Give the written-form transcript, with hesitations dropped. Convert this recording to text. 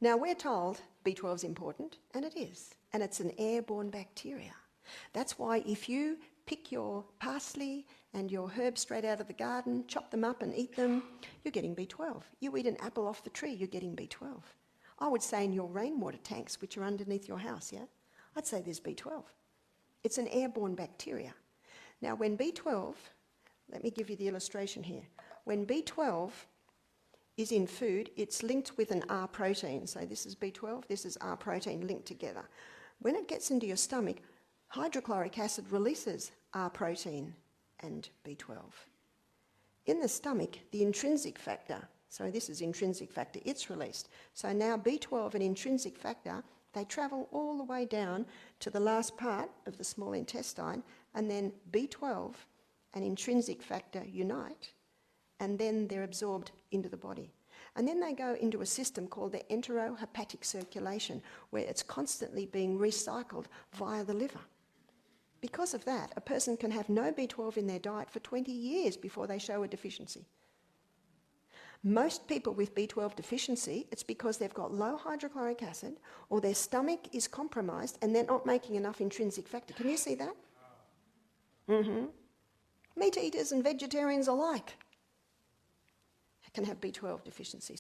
Now, we're told B12 is important, and it is, and it's an airborne bacteria. That's why if you pick your parsley and your herbs straight out of the garden, chop them up and eat them, you're getting B12. You eat an apple off the tree, you're getting B12. I would say in your rainwater tanks, which are underneath your house, yeah? I'd say there's B12. It's an airborne bacteria. Now, when B12, let me give you the illustration here. When B12 is in food, it's linked with an R protein. So this is B12, this is R protein linked together. When it gets into your stomach, hydrochloric acid releases R protein and B12. In the stomach, the intrinsic factor, so this is intrinsic factor, it's released. So now B12 and intrinsic factor, they travel all the way down to the last part of the small intestine, and then B12 and intrinsic factor unite, and then they're absorbed into the body. And then they go into a system called the enterohepatic circulation, where it's constantly being recycled via the liver. Because of that, a person can have no B12 in their diet for 20 years before they show a deficiency. Most people with B12 deficiency, it's because they've got low hydrochloric acid or their stomach is compromised and they're not making enough intrinsic factor. Can you see that? Meat eaters and vegetarians alike can have B12 deficiency.